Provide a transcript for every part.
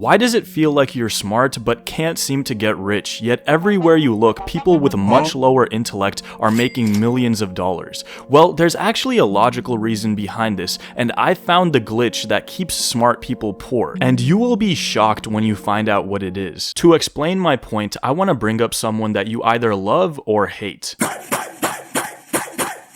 Why does it feel like you're smart but can't seem to get rich, yet everywhere you look, people with much lower intellect are making millions of dollars? Well, there's actually a logical reason behind this, and I found the glitch that keeps smart people poor, and you will be shocked when you find out what it is. To explain my point, I want to bring up someone that you either love or hate.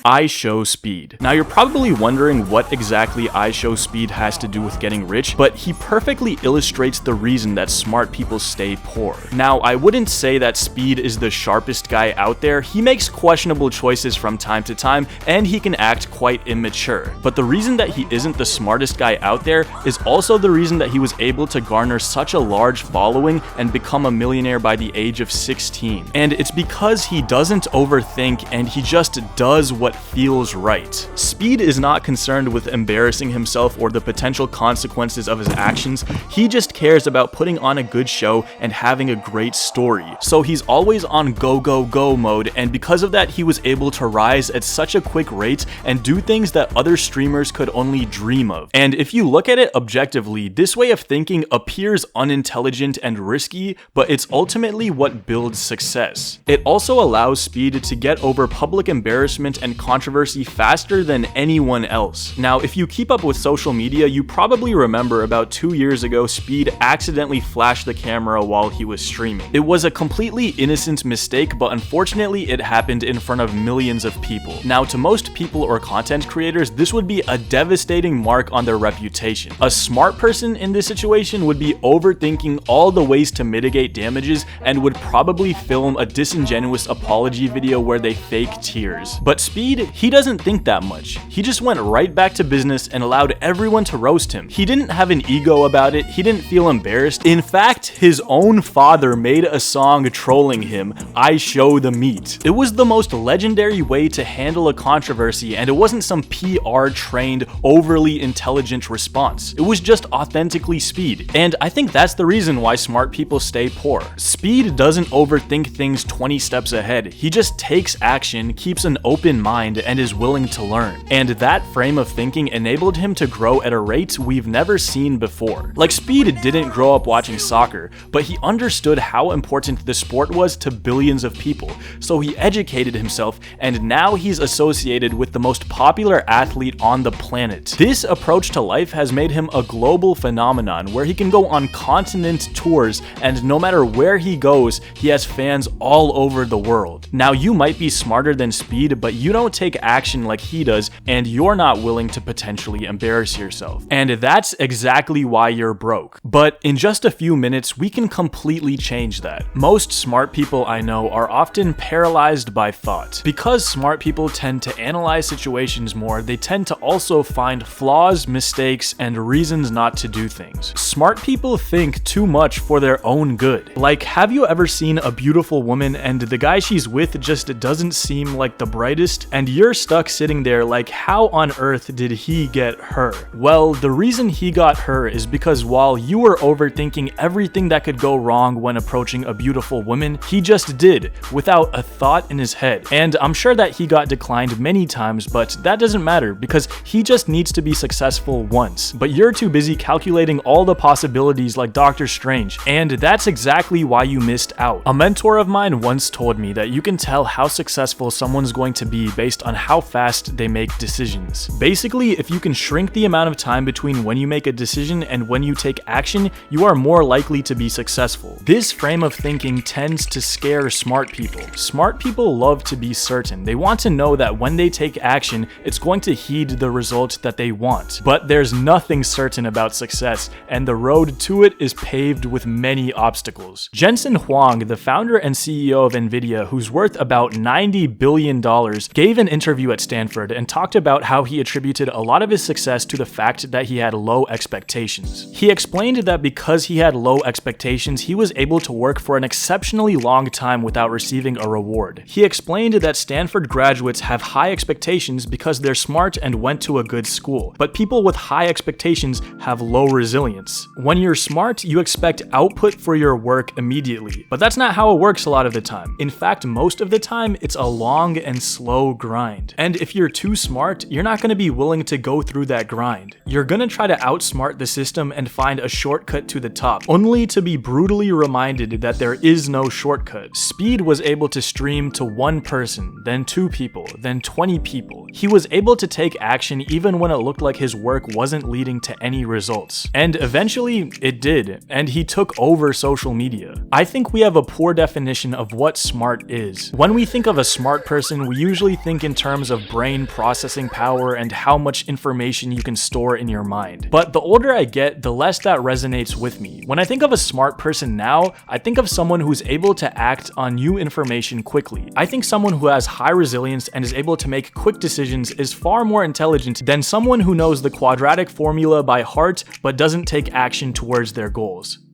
IShowSpeed. Now you're probably wondering what exactly IShowSpeed has to do with getting rich, but he perfectly illustrates the reason that smart people stay poor. Now I wouldn't say that Speed is the sharpest guy out there. He makes questionable choices from time to time, and he can act quite immature. But the reason that he isn't the smartest guy out there is also the reason that he was able to garner such a large following and become a millionaire by the age of 16. And it's because he doesn't overthink and he just does what feels right. Speed is not concerned with embarrassing himself or the potential consequences of his actions. He just cares about putting on a good show and having a great story. So he's always on go go go mode, and because of that he was able to rise at such a quick rate and do things that other streamers could only dream of. And if you look at it objectively, this way of thinking appears unintelligent and risky, but it's ultimately what builds success. It also allows Speed to get over public embarrassment and controversy faster than anyone else. Now, if you keep up with social media, you probably remember about 2 years ago, Speed accidentally flashed the camera while he was streaming. It was a completely innocent mistake, but unfortunately it happened in front of millions of people. Now, to most people or content creators, this would be a devastating mark on their reputation. A smart person in this situation would be overthinking all the ways to mitigate damages and would probably film a disingenuous apology video where they fake tears. But Speed, he doesn't think that much. He just went right back to business and allowed everyone to roast him. He didn't have an ego about it. He didn't feel embarrassed. In fact, his own father made a song trolling him, "I Show the Meat." It was the most legendary way to handle a controversy, and it wasn't some PR trained, overly intelligent response. It was just authentically Speed. And I think that's the reason why smart people stay poor. Speed doesn't overthink things 20 steps ahead. He just takes action, keeps an open mind, and is willing to learn. And that frame of thinking enabled him to grow at a rate we've never seen before. Like, Speed didn't grow up watching soccer, but he understood how important the sport was to billions of people, so he educated himself, and now he's associated with the most popular athlete on the planet. This approach to life has made him a global phenomenon where he can go on continent tours, and no matter where he goes, he has fans all over the world. Now, you might be smarter than Speed, but you don't take action like he does, and you're not willing to potentially embarrass yourself. And that's exactly why you're broke. But in just a few minutes, we can completely change that. Most smart people I know are often paralyzed by thought. Because smart people tend to analyze situations more, they tend to also find flaws, mistakes, and reasons not to do things. Smart people think too much for their own good. Like, have you ever seen a beautiful woman and the guy she's with just doesn't seem like the brightest? And you're stuck sitting there like, how on earth did he get her? Well, the reason he got her is because while you were overthinking everything that could go wrong when approaching a beautiful woman, he just did, without a thought in his head. And I'm sure that he got declined many times, but that doesn't matter because he just needs to be successful once. But you're too busy calculating all the possibilities like Doctor Strange, and that's exactly why you missed out. A mentor of mine once told me that you can tell how successful someone's going to be based on how fast they make decisions. Basically, if you can shrink the amount of time between when you make a decision and when you take action, you are more likely to be successful. This frame of thinking tends to scare smart people. Smart people love to be certain. They want to know that when they take action, it's going to heed the result that they want. But there's nothing certain about success, and the road to it is paved with many obstacles. Jensen Huang, the founder and CEO of Nvidia, who's worth about $90 billion, gave an interview at Stanford and talked about how he attributed a lot of his success to the fact that he had low expectations. He explained that because he had low expectations, he was able to work for an exceptionally long time without receiving a reward. He explained that Stanford graduates have high expectations because they're smart and went to a good school, but people with high expectations have low resilience. When you're smart, you expect output for your work immediately, but that's not how it works a lot of the time. In fact, most of the time, it's a long and slow grind. And if you're too smart, you're not going to be willing to go through that grind. You're going to try to outsmart the system and find a shortcut to the top, only to be brutally reminded that there is no shortcut. Speed was able to stream to one person, then 2 people, then 20 people. He was able to take action even when it looked like his work wasn't leading to any results. And eventually, it did, and he took over social media. I think we have a poor definition of what smart is. When we think of a smart person, we usually think in terms of brain processing power and how much information you can store in your mind. But the older I get, the less that resonates with me. When I think of a smart person now, I think of someone who's able to act on new information quickly. I think someone who has high resilience and is able to make quick decisions is far more intelligent than someone who knows the quadratic formula by heart but doesn't take action towards their goals.